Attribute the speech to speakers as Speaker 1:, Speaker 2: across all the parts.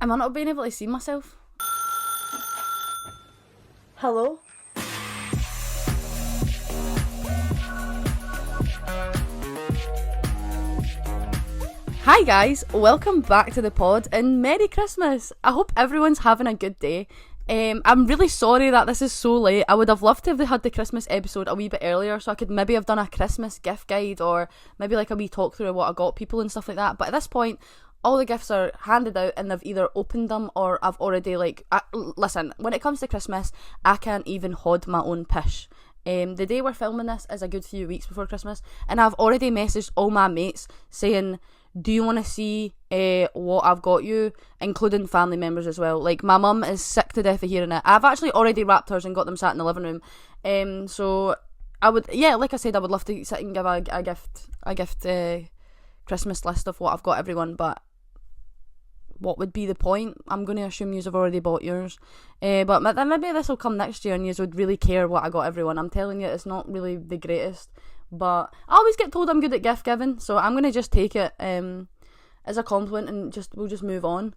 Speaker 1: Am I not being able to see myself? Hello? Hi guys, welcome back to the pod and Merry Christmas! I hope everyone's having a good day. I'm really sorry that this is so late. I would have loved to have had the Christmas episode a wee bit earlier so I could maybe have done a Christmas gift guide or maybe like a wee talk through of what I got people and stuff like that. But at this point, all the gifts are handed out and they've either opened them or I've already listen, when it comes to Christmas, I can't even hod my own pish. The day we're filming this is a good few weeks before Christmas and I've already messaged all my mates saying, do you want to see what I've got you, including family members as well. Like, my mum is sick to death of hearing it. I've actually already wrapped hers and got them sat in the living room. So I would, like I said, I would love to sit and give a gift Christmas list of what I've got everyone, but what would be the point? I'm going to assume you've already bought yours. But maybe this will come next year and you would really care what I got everyone. I'm telling you, it's not really the greatest. But I always get told I'm good at gift giving, so I'm going to just take it as a compliment and we'll just move on.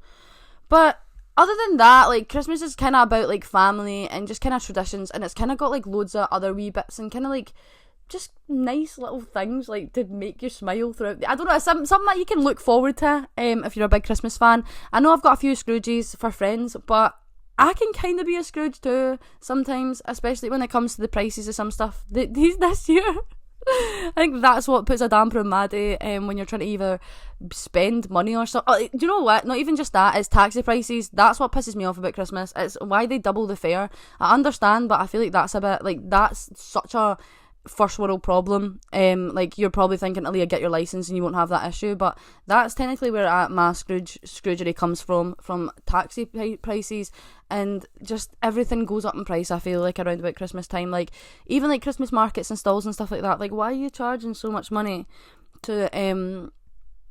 Speaker 1: But other than that, like, Christmas is kind of about like family and just kind of traditions, and it's kind of got like loads of other wee bits and kind of like just nice little things like to make you smile throughout. I don't know, something that you can look forward to if you're a big Christmas fan. I know I've got a few Scrooges for friends, but I can kind of be a Scrooge too sometimes, especially when it comes to the prices of some stuff this year. I think that's what puts a damper on my day when you're trying to either spend money or something. Oh, do you know what? Not even just that, it's taxi prices. That's what pisses me off about Christmas. It's why they double the fare. I understand, but I feel like that's a bit, like, that's such a first world problem. Like, you're probably thinking, Aleah, get your license and you won't have that issue, but that's technically where my Scroogery comes from taxi prices, and just everything goes up in price, I feel like, around about Christmas time. Like, even like Christmas markets and stalls and stuff like that, like, why are you charging so much money to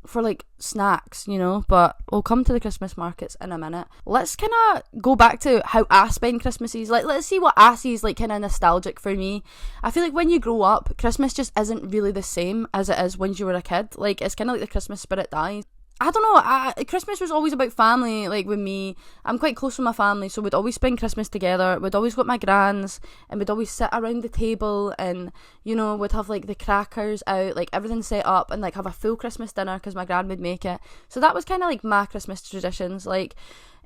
Speaker 1: for like snacks, you know? But we'll come to the Christmas markets in a minute. Let's kind of go back to how I spend Christmases. Like, let's see what I see is like kind of nostalgic for me. I feel like when you grow up, Christmas just isn't really the same as it is when you were a kid. Like, it's kind of like the Christmas spirit dies. I don't know, Christmas was always about family, like with me. I'm quite close with my family, so we'd always spend Christmas together. We'd always go to my gran's and we'd always sit around the table and, you know, we'd have like the crackers out, like everything set up, and like have a full Christmas dinner because my gran would make it. So that was kind of like my Christmas traditions. Like,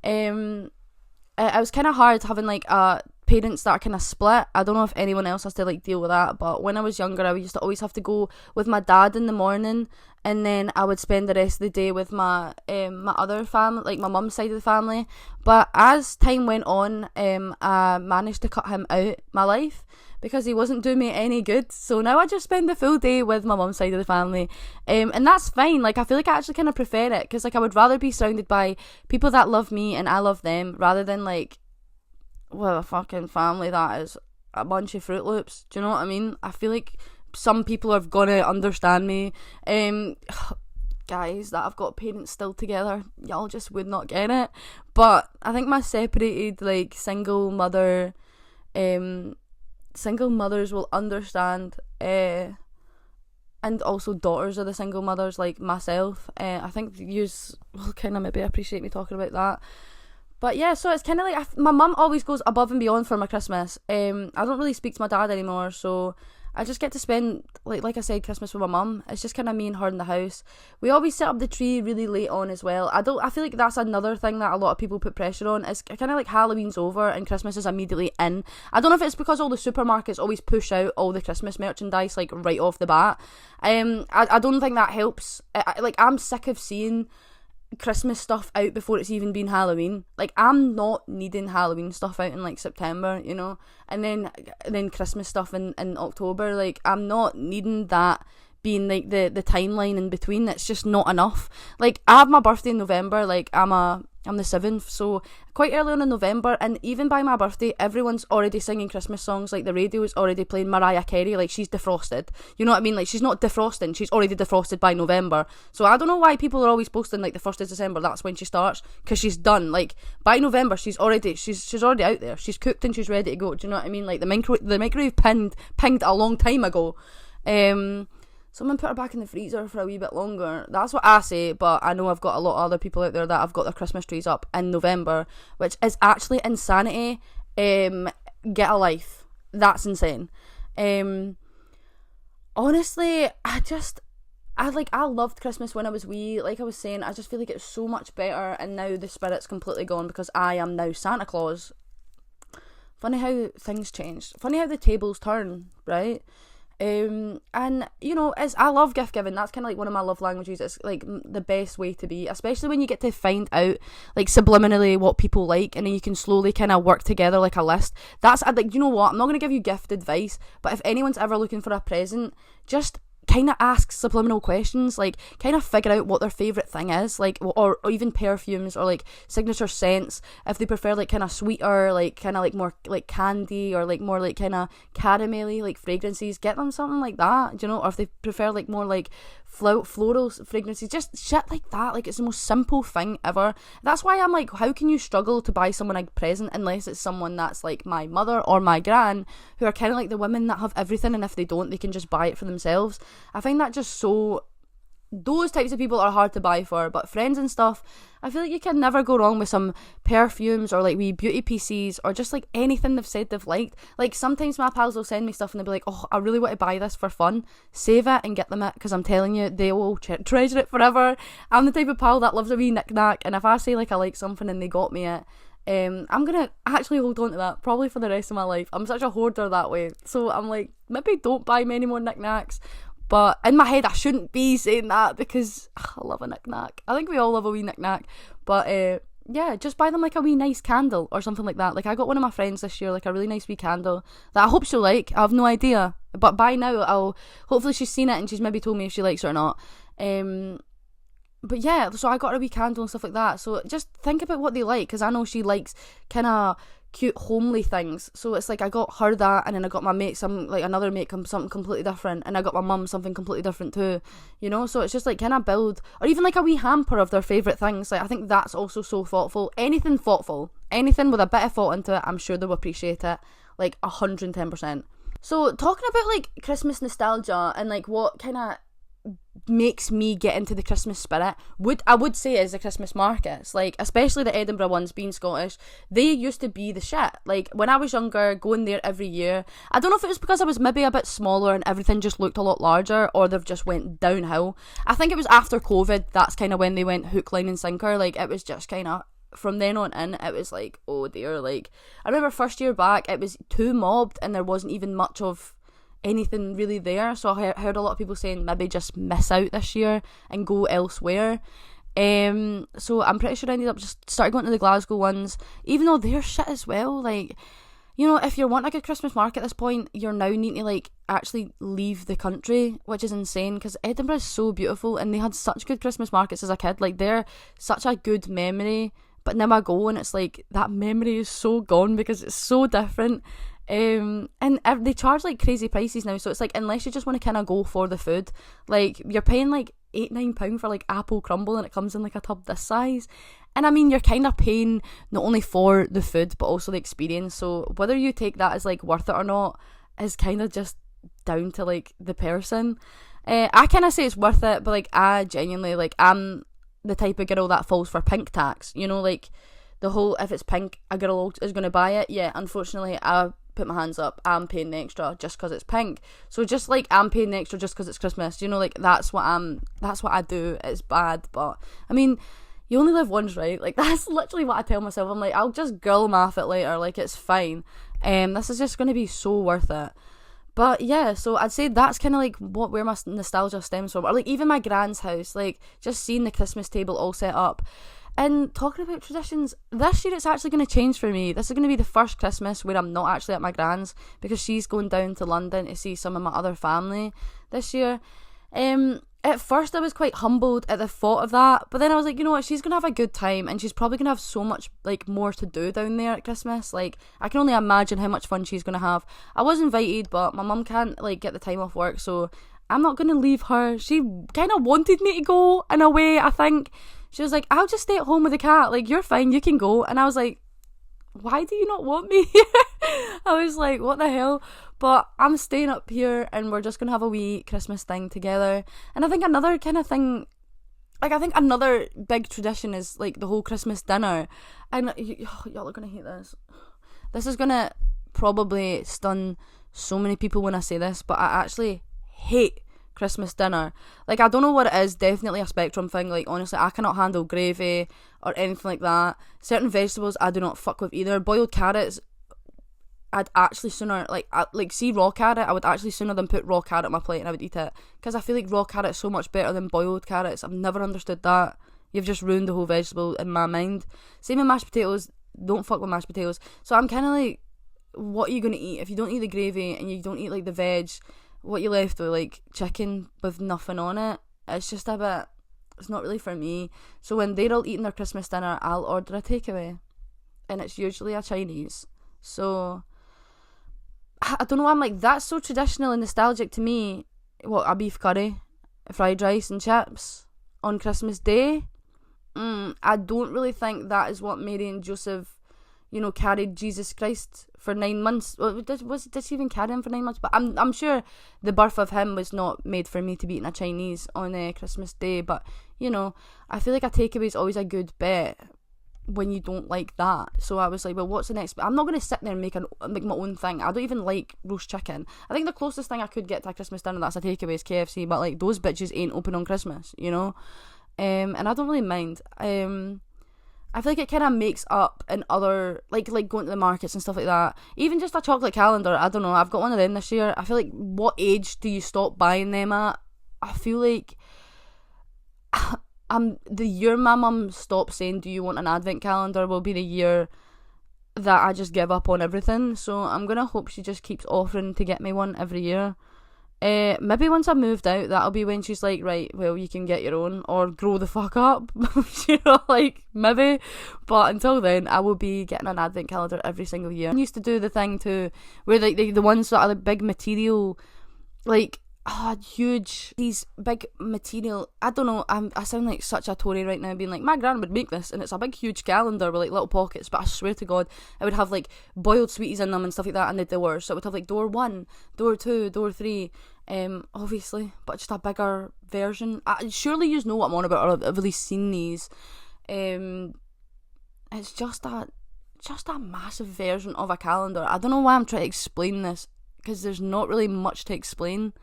Speaker 1: it was kind of hard having like parents that are kind of split. I don't know if anyone else has to like deal with that, but when I was younger I used to always have to go with my dad in the morning, and then I would spend the rest of the day with my other family, like my mum's side of the family. But as time went on, I managed to cut him out my life because he wasn't doing me any good. So now I just spend the full day with my mum's side of the family, and that's fine. Like, I feel like I actually kind of prefer it because like I would rather be surrounded by people that love me and I love them rather than like, well, a fucking family that is a bunch of Fruit Loops. Do you know what I mean? I feel like some people are gonna understand me. Guys that have got parents still together, y'all just would not get it. But I think my separated, like, single mothers will understand, and also daughters of the single mothers like myself. I think yous will kind of maybe appreciate me talking about that. But yeah, so it's kind of like, my mum always goes above and beyond for my Christmas. I don't really speak to my dad anymore, so I just get to spend, like I said, Christmas with my mum. It's just kind of me and her in the house. We always set up the tree really late on as well. I feel like that's another thing that a lot of people put pressure on. It's kind of like Halloween's over and Christmas is immediately in. I don't know if it's because all the supermarkets always push out all the Christmas merchandise like right off the bat. I don't think that helps. I'm sick of seeing Christmas stuff out before it's even been Halloween. Like, I'm not needing Halloween stuff out in like September, you know, and then Christmas stuff in October. Like, I'm not needing that being like the timeline in between. It's just not enough. Like, I have my birthday in November. Like, I'm the 7th, so quite early on in November, and even by my birthday everyone's already singing Christmas songs. Like, the radio is already playing Mariah Carey, like she's defrosted, you know what I mean? Like, she's not defrosting, she's already defrosted by November. So I don't know why people are always posting like the 1st of December, that's when she starts, because she's done. Like, by November she's already out there, she's cooked and she's ready to go. Do you know what I mean? Like, the microwave pinged a long time ago. someone put her back in the freezer for a wee bit longer. That's what I say, but I know I've got a lot of other people out there that have got their Christmas trees up in November, which is actually insanity. Get a life. That's insane. Honestly, I loved Christmas when I was wee. Like I was saying, I just feel like it's so much better, and now the spirit's completely gone because I am now Santa Claus. Funny how things change. Funny how the tables turn, right? And you know, I love gift giving. That's kind of like one of my love languages. It's like the best way to be, especially when you get to find out like subliminally what people like, and then you can slowly kind of work together like a list. That's like, you know what? I'm not gonna give you gift advice, but if anyone's ever looking for a present, just kind of ask subliminal questions, like kind of figure out what their favourite thing is, like, or even perfumes or like signature scents, if they prefer like kind of sweeter, like kind of like more like candy, or like more like kind of caramelly like fragrances, get them something like that, you know, or if they prefer like more like floral fragrances, just shit like that. Like, it's the most simple thing ever. That's why I'm like, how can you struggle to buy someone a present unless it's someone that's like my mother or my gran, who are kind of like the women that have everything, and if they don't, they can just buy it for themselves. I find that just so, those types of people are hard to buy for. But friends and stuff, I feel like you can never go wrong with some perfumes or like wee beauty pieces, or just like anything they've said they've liked. Like, sometimes my pals will send me stuff and they'll be like, oh, I really want to buy this for fun. Save it and get them it, because I'm telling you, they will treasure it forever. I'm the type of pal that loves a wee knick-knack, and if I say like I like something and they got me it, I'm gonna actually hold on to that probably for the rest of my life. I'm such a hoarder that way, so I'm like, maybe don't buy me any more knickknacks. But in my head, I shouldn't be saying that, because I love a knick-knack. I think we all love a wee knick-knack. But yeah, just buy them like a wee nice candle or something like that. Like, I got one of my friends this year, like a really nice wee candle that I hope she'll like. I have no idea. But by now, hopefully she's seen it and she's maybe told me if she likes it or not. But yeah, so I got her a wee candle and stuff like that. So just think about what they like, because I know she likes kind of cute homely things. So it's like, I got her that, and then I got my mate another mate something completely different, and I got my mum something completely different too, you know. So it's just like, kind of build, or even like a wee hamper of their favourite things. Like, I think that's also so thoughtful. Anything thoughtful, anything with a bit of thought into it, I'm sure they'll appreciate it like 110%. So talking about like Christmas nostalgia and like what kind of makes me get into the Christmas spirit, I would say is the Christmas markets. Like, especially the Edinburgh ones, being Scottish, they used to be the shit. Like, when I was younger, going there every year, I don't know if it was because I was maybe a bit smaller and everything just looked a lot larger, or they've just went downhill. I think it was after COVID, that's kind of when they went hook, line and sinker. Like, it was just kind of, from then on in, it was like, oh dear. Like, I remember first year back, it was too mobbed and there wasn't even much of anything really there. So I heard a lot of people saying maybe just miss out this year and go elsewhere. So I'm pretty sure I ended up just started going to the Glasgow ones, even though they're shit as well. Like, you know, if you're wanting a good Christmas market at this point, you're now needing to like actually leave the country, which is insane, because Edinburgh is so beautiful and they had such good Christmas markets as a kid. Like, they're such a good memory, but now I go and it's like, that memory is so gone because it's so different. And they charge like crazy prices now, so it's like, unless you just want to kind of go for the food, like, you're paying like £8-9 for like apple crumble, and it comes in like a tub this size. And I mean, you're kind of paying not only for the food but also the experience. So whether you take that as like worth it or not is kind of just down to like the person. I kind of say it's worth it, but like, I genuinely, like, I'm the type of girl that falls for pink tax, you know, like the whole, if it's pink, a girl is going to buy it. Yeah, unfortunately, I put my hands up, I'm paying the extra just because it's pink. So just like, I'm paying the extra just because it's Christmas, you know, like, that's what I do. It's bad, but I mean, you only live once, right? Like, that's literally what I tell myself. I'm like, I'll just girl math it later, like, it's fine. This is just going to be so worth it. But yeah, so I'd say that's kind of like where my nostalgia stems from. Or like, even my gran's house, like, just seeing the Christmas table all set up. And talking about traditions, this year it's actually going to change for me. This is going to be the first Christmas where I'm not actually at my gran's, because she's going down to London to see some of my other family this year. At first I was quite humbled at the thought of that, but then I was like, you know what, she's going to have a good time, and she's probably going to have so much like more to do down there at Christmas. Like, I can only imagine how much fun she's going to have. I was invited, but my mum can't like get the time off work, so I'm not going to leave her. She kind of wanted me to go in a way, I think. She was like, I'll just stay at home with the cat, like, you're fine, you can go. And I was like, why do you not want me here? I was like, what the hell? But I'm staying up here and we're just going to have a wee Christmas thing together. And I think another kind of thing, like I think another big tradition is like the whole Christmas dinner. And y'all are going to hate this. This is going to probably stun so many people when I say this, but I actually hate Christmas dinner. Like, I don't know what it is, definitely a spectrum thing. Like, honestly, I cannot handle gravy or anything like that. Certain vegetables I do not fuck with either. Boiled carrots, I'd actually sooner, see raw carrot, I would actually sooner than put raw carrot on my plate and I would eat it, because I feel like raw carrot's so much better than boiled carrots. I've never understood that. You've just ruined the whole vegetable in my mind. Same with mashed potatoes, don't fuck with mashed potatoes. So I'm kind of like, what are you going to eat? If you don't eat the gravy and you don't eat like the veg, what you left with, like chicken with nothing on it, it's just a bit, it's not really for me. So when they're all eating their Christmas dinner, I'll order a takeaway, and it's usually a Chinese. So I don't know, I'm like, that's so traditional and nostalgic to me. What, a beef curry, fried rice and chips on Christmas Day? I don't really think that is what Mary and Joseph, carried Jesus Christ for 9 months. Did she even carry him for 9 months? But I'm sure the birth of him was not made for me to be eating a Chinese on Christmas Day. But I feel like a takeaway is always a good bet when you don't like that. So I was like, well, what's the next? I'm not going to sit there and make my own thing. I don't even like roast chicken. I think the closest thing I could get to a Christmas dinner that's a takeaway is KFC. But like, those bitches ain't open on Christmas, and I don't really mind. I feel like it kind of makes up in other, like going to the markets and stuff like that. Even just a chocolate calendar, I don't know, I've got one of them this year. I feel like, what age do you stop buying them at? I feel like the year my mum stopped saying, do you want an advent calendar, will be the year that I just give up on everything. So I'm going to hope she just keeps offering to get me one every year. Maybe once I've moved out, that'll be when she's like, right, well, you can get your own, or grow the fuck up, maybe. But until then, I will be getting an advent calendar every single year. I used to do the thing too, where like the ones that are like big material, like, huge, these big material, I don't know, I sound like such a Tory right now, being like, my gran would make this, and it's a big huge calendar with like little pockets, but I swear to God, it would have like boiled sweeties in them and stuff like that, and the doors, so it would have like door 1, door 2, door 3, obviously, but just a bigger version. Surely you know what I'm on about, or I've really seen these. It's just a massive version of a calendar. I don't know why I'm trying to explain this, because there's not really much to explain.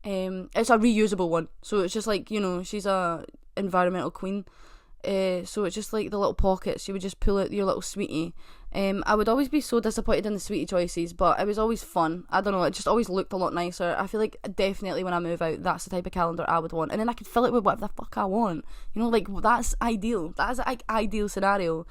Speaker 1: It's a reusable one, so it's just like, she's a environmental queen, so it's just like the little pockets, you would just pull out your little sweetie. I would always be so disappointed in the sweetie choices, but it was always fun. I don't know, it just always looked a lot nicer. I feel like definitely when I move out, that's the type of calendar I would want, and then I could fill it with whatever the fuck I want, like, that's ideal. That is an ideal scenario.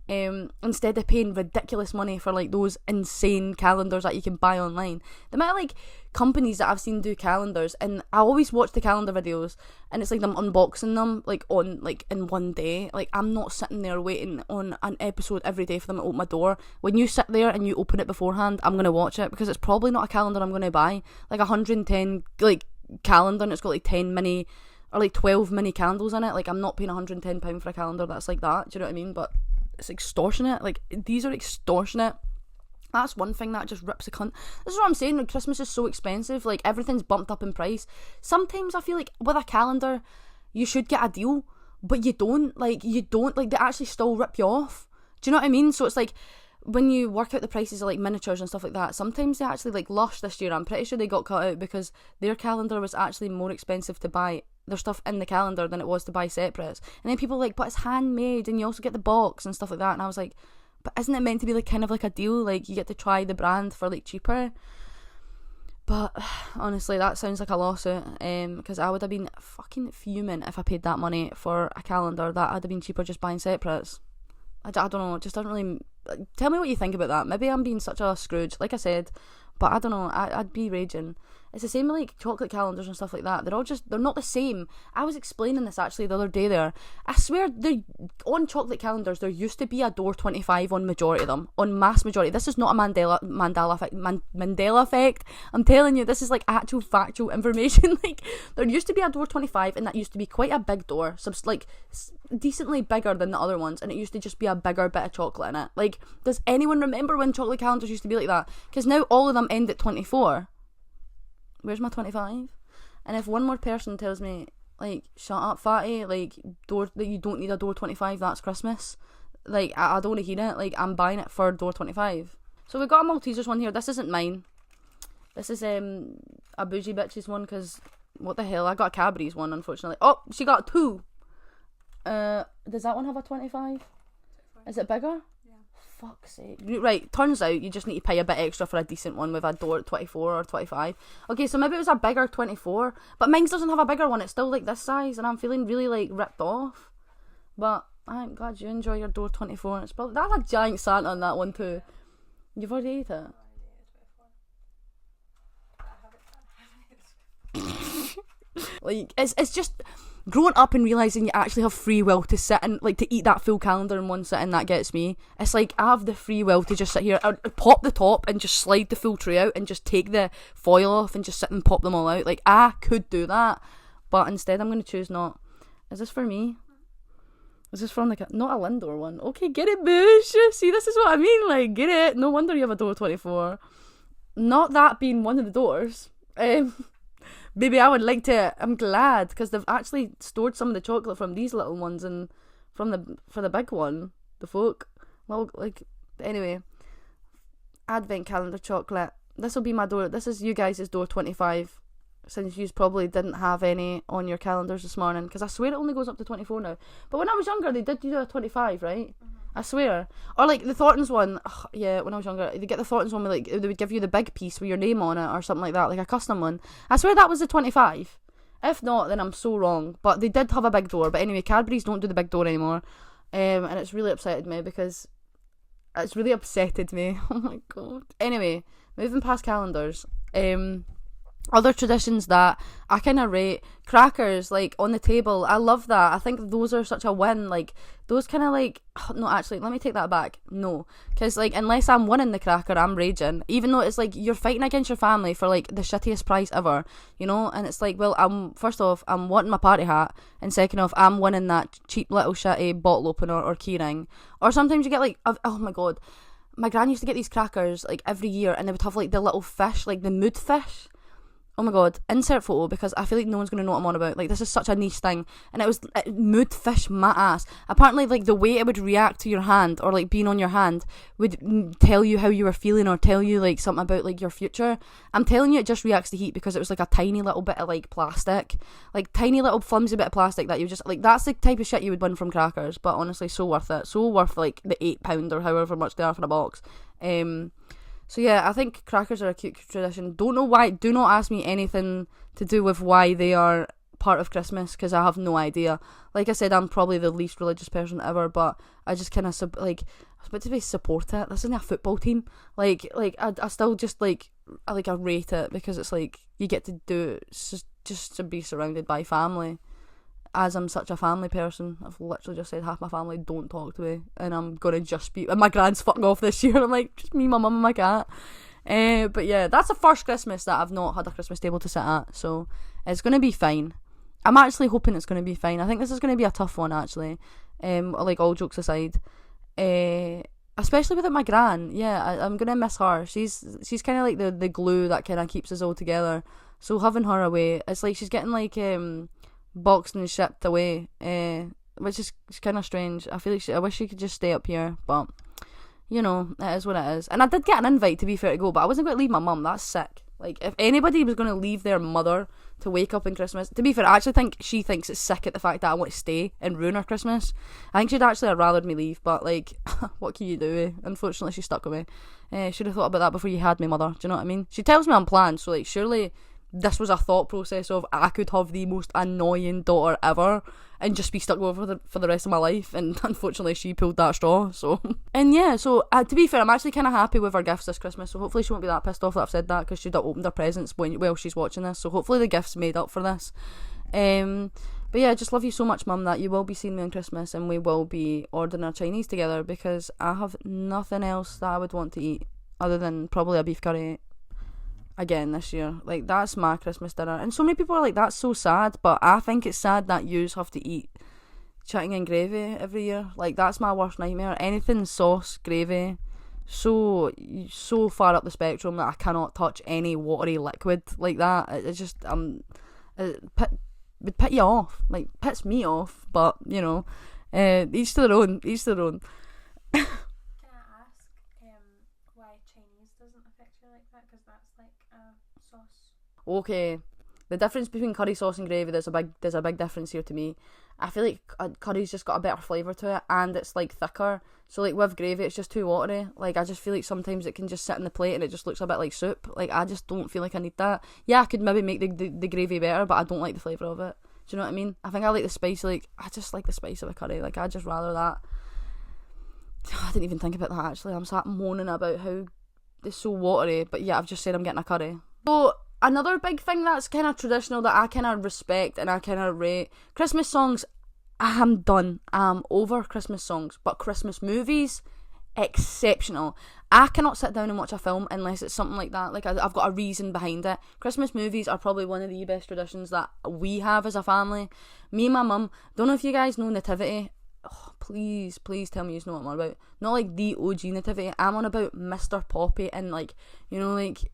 Speaker 1: Instead of paying ridiculous money for like those insane calendars that you can buy online. The amount of like companies that I've seen do calendars, and I always watch the calendar videos, and it's like them unboxing them like on like in one day. Like, I'm not sitting there waiting on an episode every day for them to open my door. When you sit there and you open it beforehand, I'm gonna watch it, because it's probably not a calendar I'm gonna buy. Like 110 like calendar, and it's got like 10 mini or like 12 mini candles in it. Like, I'm not paying £110 for a calendar that's like that. Do you know what I mean? But it's extortionate. Like, these are extortionate. That's one thing that just rips a cunt. This is what I'm saying, like, Christmas is so expensive, like, everything's bumped up in price. Sometimes I feel like with a calendar you should get a deal, but you don't, like, they actually still rip you off. Do you know what I mean? So it's like, when you work out the prices of like miniatures and stuff like that, sometimes they actually, like Lush this year, I'm pretty sure they got cut out because their calendar was actually more expensive to buy their stuff in the calendar than it was to buy separates. And then people were like, but it's handmade and you also get the box and stuff like that, and I was like, but isn't it meant to be like kind of like a deal, like you get to try the brand for like cheaper? But honestly, that sounds like a lawsuit, because I would have been fucking fuming if I paid that money for a calendar that would have been cheaper just buying separates. I don't know, it just doesn't really... Tell me what you think about that. Maybe I'm being such a Scrooge, like I said, but I don't know, I'd be raging. It's the same with like chocolate calendars and stuff like that. They're not the same. I was explaining this actually the other day there. I swear, on chocolate calendars, there used to be a door 25 on majority of them, on mass majority. This is not a Mandela effect. I'm telling you, this is like actual factual information. Like, there used to be a door 25, and that used to be quite a big door, like decently bigger than the other ones, and it used to just be a bigger bit of chocolate in it. Like, does anyone remember when chocolate calendars used to be like that? Because now all of them end at 24. Where's my 25? And if one more person tells me, like, shut up, fatty, like, that you don't need a door 25, that's Christmas, like, I don't want to hear it. Like, I'm buying it for door 25. So we got a Maltesers one here. This isn't mine. This is a bougie bitch's one, because what the hell, I got a Cadbury's one, unfortunately. Oh, she got 2. Does that one have a 25? Is it bigger? Fuck's sake. Right, turns out you just need to pay a bit extra for a decent one with a door at 24 or 25. Okay, so maybe it was a bigger 24, but mine doesn't have a bigger one. It's still like this size, and I'm feeling really like ripped off. But I'm glad you enjoy your door 24. And it's probably, that's a giant Santa on that one too. You've already ate it. Like, it's just growing up and realising you actually have free will to sit and, like, to eat that full calendar in one sitting. That gets me. It's like, I have the free will to just sit here, pop the top and just slide the full tray out and just take the foil off and just sit and pop them all out. Like, I could do that, but instead I'm going to choose not. Is this for me? Is this from, like, not a Lindor one? Okay, get it, Bush. See, this is what I mean. Like, get it. No wonder you have a door 24. Not that being one of the doors. Maybe I would like to. I'm glad, because they've actually stored some of the chocolate from these little ones and for the big one, the folk. Well, like, anyway, advent calendar chocolate. This will be my door. This is you guys' door 25, since you probably didn't have any on your calendars this morning, because I swear it only goes up to 24 now. But when I was younger, they did do a 25, right? Mm-hmm. I swear. Or like the Thorntons one. Ugh, yeah, when I was younger, they get the Thorntons one with, like, they would give you the big piece with your name on it or something like that, like a custom one. I swear that was the 25. If not, then I'm so wrong. But they did have a big door. But anyway, Cadbury's don't do the big door anymore, and it's really upsetted me, because it's really upsetted me. Oh my god. Anyway, moving past calendars. Other traditions that I kind of rate, crackers, like, on the table. I love that. I think those are such a win. Like, those kind of, like, no, actually, let me take that back. No, because, like, unless I'm winning the cracker, I'm raging. Even though it's like you're fighting against your family for, like, the shittiest price ever, you know. And it's like, well, first off, I'm wanting my party hat, and second off, I'm winning that cheap little shitty bottle opener or keyring. Or sometimes you get, like, oh my god, my gran used to get these crackers, like, every year, and they would have, like, the little fish, like the mood fish. Oh my god, insert photo, because I feel like no one's going to know what I'm on about. Like, this is such a niche thing. And it mood fish my ass. Apparently, like, the way it would react to your hand, or, like, being on your hand, would tell you how you were feeling, or tell you, like, something about, like, your future. I'm telling you, it just reacts to heat, because it was, like, a tiny little bit of, like, plastic. Like, tiny little flimsy bit of plastic that you just, like, that's the type of shit you would win from crackers. But honestly, so worth it. So worth, like, the £8 or however much they are for a box. So yeah, I think crackers are a cute tradition. Don't know why. Do not ask me anything to do with why they are part of Christmas, because I have no idea. Like I said, I'm probably the least religious person ever, but I just kind of like, I was about to say support it. This isn't a football team. Like I still just I rate it, because it's like you get to do it just to be surrounded by family. As I'm such a family person, I've literally just said half my family don't talk to me, and I'm gonna just be, and my gran's fucking off this year, and I'm like, just me, my mum and my cat. But yeah, that's the first Christmas that I've not had a Christmas table to sit at, so it's gonna be fine. I'm actually hoping it's gonna be fine. I think this is gonna be a tough one, actually. Like, all jokes aside, especially without my gran. Yeah, I'm gonna miss her. She's kind of like the glue that kind of keeps us all together. So having her away, it's like she's getting like boxed and shipped away, which is kind of strange. I feel like I wish she could just stay up here, but you know, it is what it is. And I did get an invite, to be fair, to go, but I wasn't going to leave my mum. That's sick. Like, if anybody was going to leave their mother to wake up in Christmas, to be fair, I actually think she thinks it's sick at the fact that I want to stay and ruin her Christmas. I think she'd actually have rathered me leave, but like, what can you do? Unfortunately, she stuck with me. Should have thought about that before you had me, mother. Do you know what I mean? She tells me I'm planned, so like, surely this was a thought process of I could have the most annoying daughter ever and just be stuck over for the rest of my life, and unfortunately she pulled that straw. So and yeah, so to be fair, I'm actually kind of happy with her gifts this Christmas, so hopefully she won't be that pissed off that I've said that, because she'd have opened her presents while she's watching this, so hopefully the gifts made up for this. But yeah, I just love you so much, Mum, that you will be seeing me on Christmas and we will be ordering our Chinese together, because I have nothing else that I would want to eat other than probably a beef curry again this year. Like, that's my Christmas dinner. And so many people are like, that's so sad, but I think it's sad that yous have to eat chicken and gravy every year. Like, that's my worst nightmare. Anything sauce, gravy, so far up the spectrum that I cannot touch any watery liquid like that. It's just would pit you off, like pits me off, but you know, each to their own.
Speaker 2: Can I ask why Chinese doesn't affect you like that? Because that's like a sauce.
Speaker 1: Okay, the difference between curry sauce and gravy, there's a big difference here to me. I feel like curry's just got a better flavour to it, and it's like thicker. So like with gravy, it's just too watery. Like, I just feel like sometimes it can just sit in the plate and it just looks a bit like soup. Like, I just don't feel like I need that. Yeah, I could maybe make the gravy better, but I don't like the flavour of it. Do you know what I mean? I think I like the spice. Like, I just like the spice of a curry. Like, I'd just rather that. I didn't even think about that actually. I'm sat moaning about how it's so watery, but yeah, I've just said I'm getting a curry. So another big thing that's kind of traditional that I kind of respect and I kind of rate, Christmas songs. I'm done. I'm over Christmas songs, but Christmas movies, exceptional. I cannot sit down and watch a film unless it's something like that. Like, I've got a reason behind it. Christmas movies are probably one of the best traditions that we have as a family. Me and my mum, don't know if you guys know Nativity. Oh, please tell me you know what I'm on about. Not like the OG Nativity. I'm on about Mr. Poppy, and like, you know, like,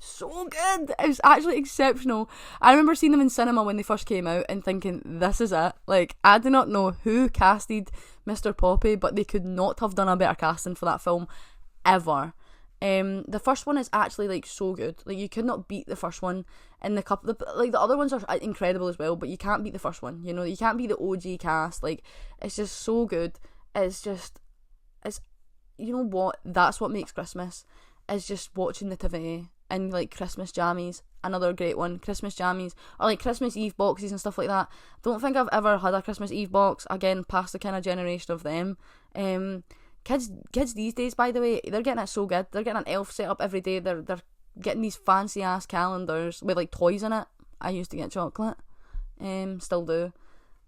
Speaker 1: so good. It was actually exceptional. I remember seeing them in cinema when they first came out and thinking, this is it. Like, I do not know who casted Mr. Poppy, but they could not have done a better casting for that film ever. The first one is actually like so good. Like, you could not beat the first one. And the other ones are incredible as well, but you can't beat the first one. You know, you can't beat the OG cast. Like, it's just so good. It's you know what? That's what makes Christmas. Is just watching Nativity and like Christmas jammies. Another great one, Christmas jammies, or like Christmas Eve boxes and stuff like that. Don't think I've ever had a Christmas Eve box. Again, past the kind of generation of them. Kids these days, by the way, they're getting it so good. They're getting an elf set up every day. They're getting these fancy ass calendars with like toys in it. I used to get chocolate, still do.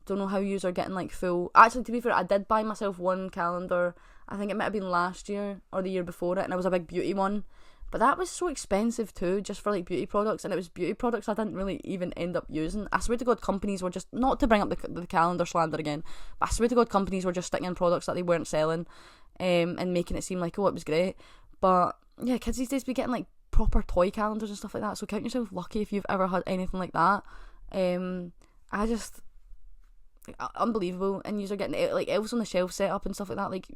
Speaker 1: Don't know how yous are getting like full. Actually, to be fair, I did buy myself one calendar. I think it might have been last year or the year before it, and it was a big beauty one. But that was so expensive too, just for like beauty products, and it was beauty products I didn't really even end up using. I swear to God, companies were just, not to bring up the calendar slander again, but I swear to God, companies were just sticking in products that they weren't selling, and making it seem like, oh, it was great. But yeah, kids these days be getting like proper toy calendars and stuff like that, so count yourself lucky if you've ever had anything like that. I just, unbelievable. And you're getting like elves on the shelf set up and stuff like that. Like,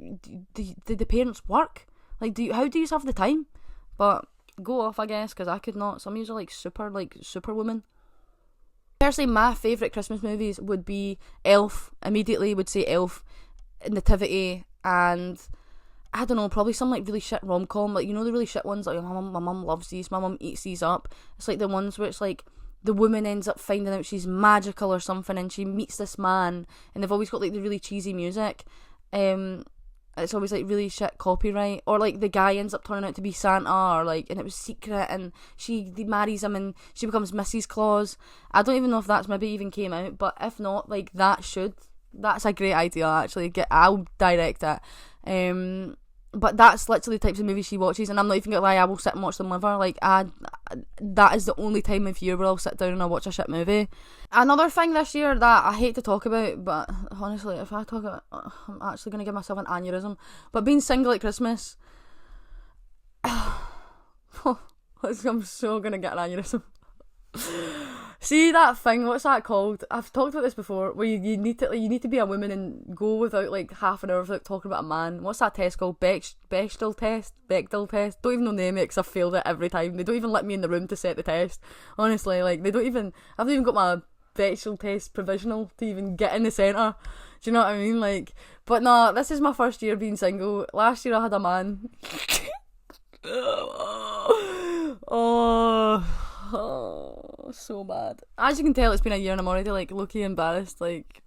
Speaker 1: do the parents work? Like, how do you have the time? But go off, I guess, because I could not. Some of you are like superwoman. Personally, my favourite Christmas movies would be Elf. Immediately would say Elf, Nativity, and I don't know, probably some like really shit rom-com. Like, you know, the really shit ones, like my mum loves these, my mum eats these up. It's like the ones where it's like the woman ends up finding out she's magical or something, and she meets this man, and they've always got like the really cheesy music. It's always like really shit copyright, or like the guy ends up turning out to be Santa, or like, and it was secret, and she marries him and she becomes Mrs. Claus. I don't even know if that's maybe even came out, but if not, like, that's a great idea actually. I'll direct it. But that's literally the types of movies she watches, and I'm not even gonna lie, I will sit and watch them with her. Like, that is the only time of year where I'll sit down and I'll watch a shit movie. Another thing this year that I hate to talk about, but honestly, if I talk about it, I'm actually gonna give myself an aneurysm. But being single at Christmas, I'm so gonna get an aneurysm. See that thing, what's that called? I've talked about this before, where you need to be a woman and go without like half an hour without talking about a man. What's that test called? Bechdel test? Don't even know the name of it because I've failed it every time. They don't even let me in the room to set the test. Honestly, like, I've not even got my Bechdel test provisional to even get in the centre. Do you know what I mean? Like, but no, this is my first year being single. Last year I had a man. Oh. so bad. As you can tell, it's been a year and I'm already like low-key embarrassed. Like,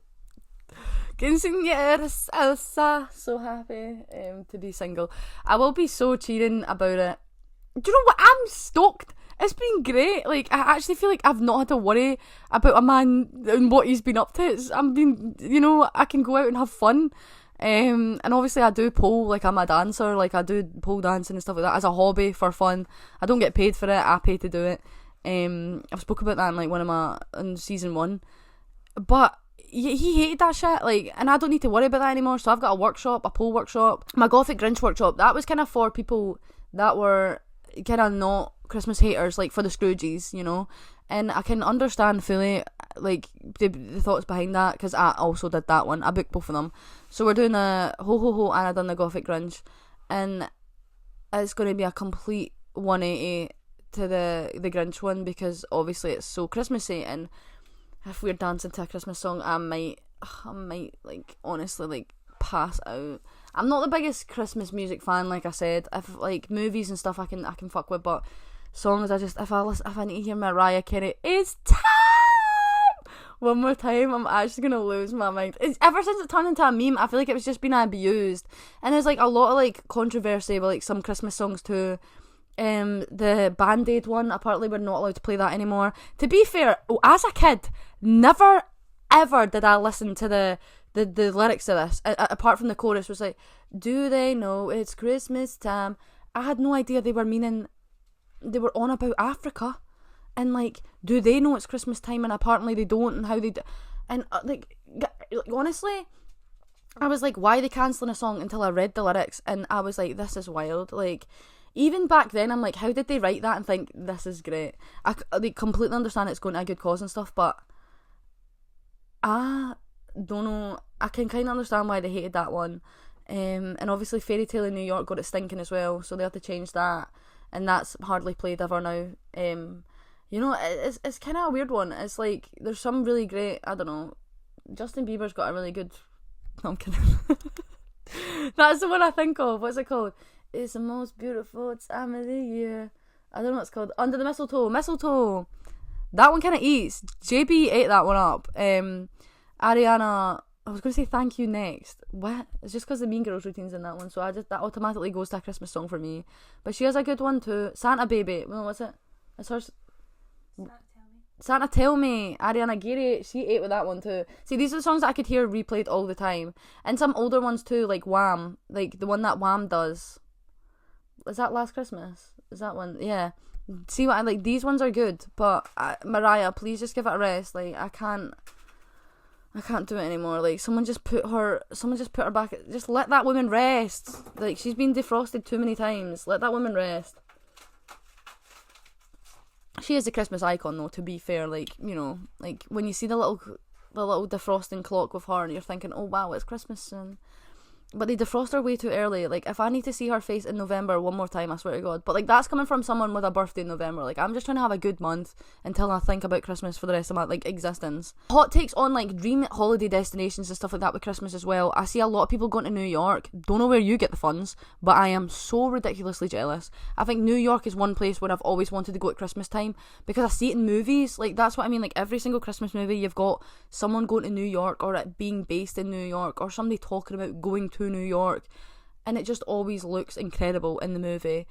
Speaker 1: Elsa, so happy to be single. I will be so cheering about it. Do you know what? I'm stoked. It's been great. Like, I actually feel like I've not had to worry about a man and what he's been up to. I can go out and have fun. And obviously I do pole, like I'm a dancer, like I do pole dancing and stuff like that as a hobby for fun. I don't get paid for it, I pay to do it. I've spoke about that in like in season 1. But he hated that shit, like, and I don't need to worry about that anymore. So I've got a pole workshop, my Gothic Grinch workshop. That was kind of for people that were kind of not Christmas haters, like for the Scrooges, you know. And I can understand fully, like, the thoughts behind that, because I also did that one. I booked both of them. So we're doing the Ho Ho Ho and I done the Gothic Grinch. And it's going to be a complete 180 to the Grinch one, because obviously it's so Christmassy, and if we're dancing to a Christmas song, I might, like, honestly, like, pass out. I'm not the biggest Christmas music fan, like I said. If, like, movies and stuff I can fuck with, but songs, if I need to hear Mariah Carey, it's time! One more time, I'm actually gonna lose my mind. Ever since it turned into a meme, I feel like it was just being abused. And there's like a lot of like controversy with like some Christmas songs too. The Band-Aid one, apparently we're not allowed to play that anymore. To be fair, as a kid, never ever did I listen to the lyrics of this, apart from the chorus was like, do they know it's Christmas time? I had no idea they were on about Africa, and like, do they know it's Christmas time? And apparently they don't, and how they do. And like honestly, I was like, why are they cancelling a song? Until I read the lyrics, and I was like, this is wild. Like, even back then, I'm like, how did they write that and think this is great? I like completely understand it's going to a good cause and stuff, but I don't know. I can kind of understand why they hated that one. And obviously Fairy Tale in New York got it stinking as well, so they had to change that, and that's hardly played ever now. You know, it's kind of a weird one. It's like, there's some really great, I don't know, Justin Bieber's got a really good, no, I'm kidding. That's the one I think of. What's it called? It's the most beautiful time of the year. I don't know what it's called. Under the Mistletoe. That one kind of eats. JB ate that one up. Ariana, I was going to say Thank You Next. What? It's just because the Mean Girls routine's in that one, so that automatically goes to a Christmas song for me. But she has a good one too. Santa Baby. Well, what's it? It's hers. Santa Tell Me. Ariana Giri, she ate with that one too. See, these are the songs that I could hear replayed all the time. And some older ones too, like Wham. Like the one that Wham does. Is that Last Christmas? Is that one? Yeah. See what I like? These ones are good, but Mariah, please just give it a rest. Like, I can't do it anymore. Like, someone just put her back. Just let that woman rest. Like, she's been defrosted too many times. Let that woman rest. She is a Christmas icon though, to be fair. Like, you know, like when you see the little defrosting clock with her and you're thinking, oh wow, it's Christmas soon. But they defrost her way too early. Like, if I need to see her face in November one more time, I swear to God. But, like, that's coming from someone with a birthday in November. Like, I'm just trying to have a good month until I think about Christmas for the rest of my, like, existence. Hot takes on, like, dream holiday destinations and stuff like that with Christmas as well. I see a lot of people going to New York. Don't know where you get the funds, but I am so ridiculously jealous. I think New York is one place where I've always wanted to go at Christmas time, because I see it in movies. Like, that's what I mean. Like, every single Christmas movie, you've got someone going to New York, or it being based in New York, or somebody talking about going to New York, and it just always looks incredible in the movie.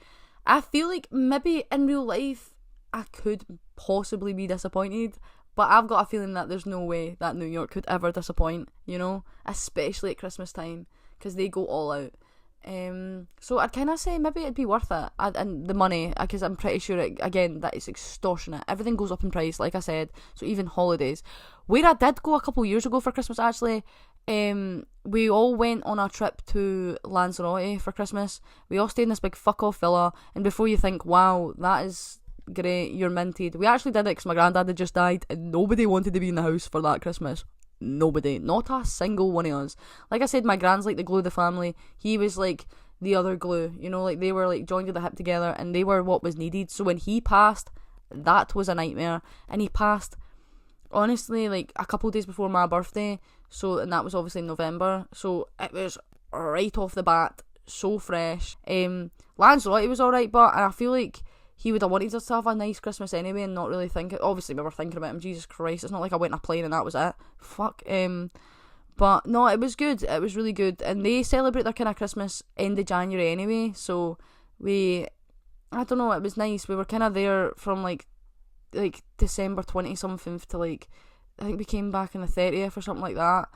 Speaker 1: I feel like maybe in real life I could possibly be disappointed, but I've got a feeling that there's no way that New York could ever disappoint, you know, especially at Christmas time, because they go all out. So I'd kind of say maybe it'd be worth it, and the money, because I'm pretty sure that it's extortionate. Everything goes up in price, like I said, so even holidays. Where I did go a couple years ago for Christmas, actually, we all went on a trip to Lanzarote for Christmas. We all stayed in this big fuck off villa, and before you think, wow, that is great, you're minted, we actually did it because my granddad had just died and nobody wanted to be in the house for that Christmas. Nobody, not a single one of us. Like I said, my gran's like the glue of the family. He was like the other glue, you know, like they were like joined at the hip together, and they were what was needed. So when he passed, that was a nightmare. And he passed, honestly, like a couple of days before my birthday. So, and that was obviously in November. So it was right off the bat so fresh. Lanzarote was alright, but I feel like he would have wanted us to have a nice Christmas anyway, and not really think it. Obviously, we were thinking about him. Jesus Christ, it's not like I went on a plane and that was it. Fuck. But no, it was good. It was really good, and they celebrate their kind of Christmas end of January anyway. So I don't know. It was nice. We were kind of there from like December 20 something to like, I think we came back on the 30th or something like that.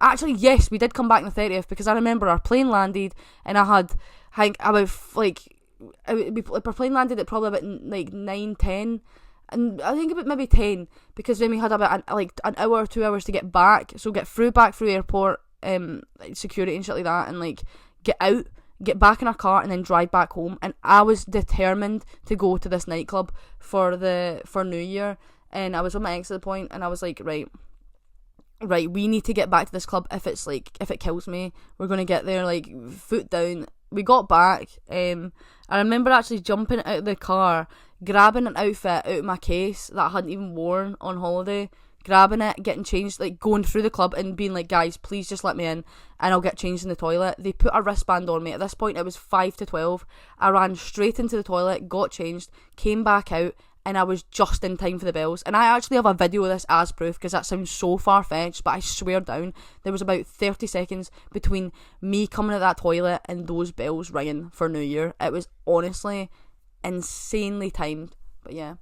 Speaker 1: Actually, yes, we did come back on the 30th, because I remember our plane landed and I had, I think about our plane landed at probably about like 9:10, and I think about maybe 10, because then we had about an hour or 2 hours to get back, so get back through airport security and shit like that, and like get back in our car and then drive back home. And I was determined to go to this nightclub for New Year, and I was with my ex at the point, and I was like, right, we need to get back to this club. If it kills me, we're gonna get there, like, foot down. We got back. I remember actually jumping out of the car, grabbing an outfit out of my case that I hadn't even worn on holiday, grabbing it, getting changed, like going through the club and being like, guys, please just let me in and I'll get changed in the toilet. They put a wristband on me. At this point, it was 5 to 12. I ran straight into the toilet, got changed, came back out, and I was just in time for the bells. And I actually have a video of this as proof, because that sounds so far-fetched, but I swear down, there was about 30 seconds between me coming out of that toilet and those bells ringing for New Year. It was honestly insanely timed. But yeah,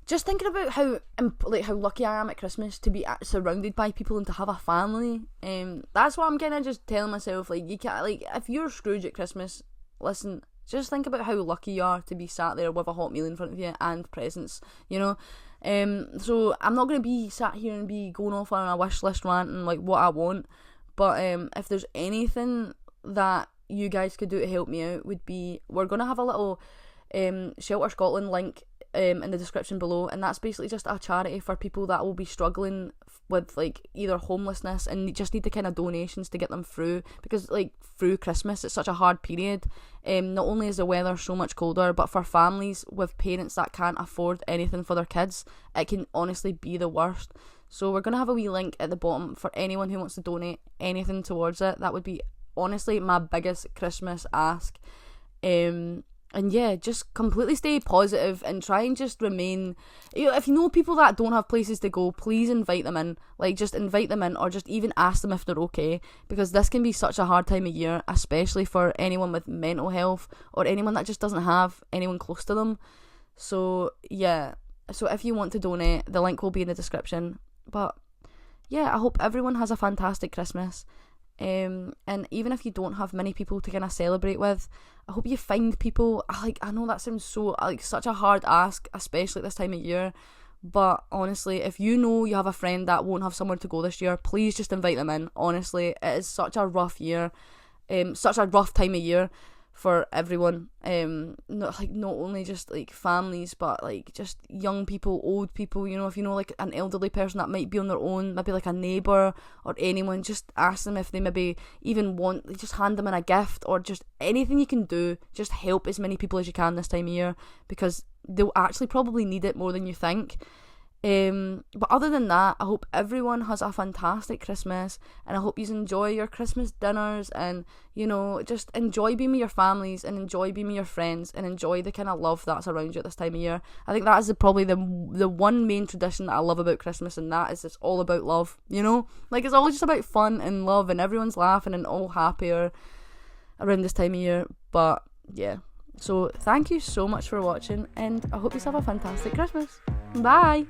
Speaker 1: just thinking about how lucky I am at Christmas to be surrounded by people and to have a family. That's what I'm kind of just telling myself, like, you can't, like, if you're Scrooge at Christmas, listen, just think about how lucky you are to be sat there with a hot meal in front of you and presents, you know. So I'm not going to be sat here and be going off on a wish list rant and like what I want, but if there's anything that you guys could do to help me out, would be, we're going to have a little Shelter Scotland link in the description below, and that's basically just a charity for people that will be struggling with like either homelessness and just need the kind of donations to get them through, because like through Christmas it's such a hard period. Not only is the weather so much colder, but for families with parents that can't afford anything for their kids, it can honestly be the worst. So we're going to have a wee link at the bottom for anyone who wants to donate anything towards it. That would be honestly my biggest Christmas ask. And yeah, just completely stay positive and try and just remain, you know, if you know people that don't have places to go, please invite them in. Like, just invite them in, or just even ask them if they're okay, because this can be such a hard time of year, especially for anyone with mental health or anyone that just doesn't have anyone close to them. So yeah, so if you want to donate, the link will be in the description. But yeah, I hope everyone has a fantastic Christmas. And even if you don't have many people to kind of celebrate with, I hope you find people. I know that sounds so like such a hard ask, especially at this time of year, but honestly, if you know you have a friend that won't have somewhere to go this year, please just invite them in. Honestly, it is such a rough year, such a rough time of year for everyone. Not only just like families, but like just young people, old people. You know, if you know like an elderly person that might be on their own, maybe like a neighbour or anyone, just ask them if they maybe even want, just hand them in a gift, or just anything you can do. Just help as many people as you can this time of year, because they'll actually probably need it more than you think. But other than that, I hope everyone has a fantastic Christmas, and I hope you enjoy your Christmas dinners, and you know, just enjoy being with your families and enjoy being with your friends and enjoy the kind of love that's around you at this time of year. I think that is probably the one main tradition that I love about Christmas, and that is it's all about love, you know, like it's all just about fun and love, and everyone's laughing and all happier around this time of year. But yeah, so thank you so much for watching, and I hope you have a fantastic Christmas. Bye.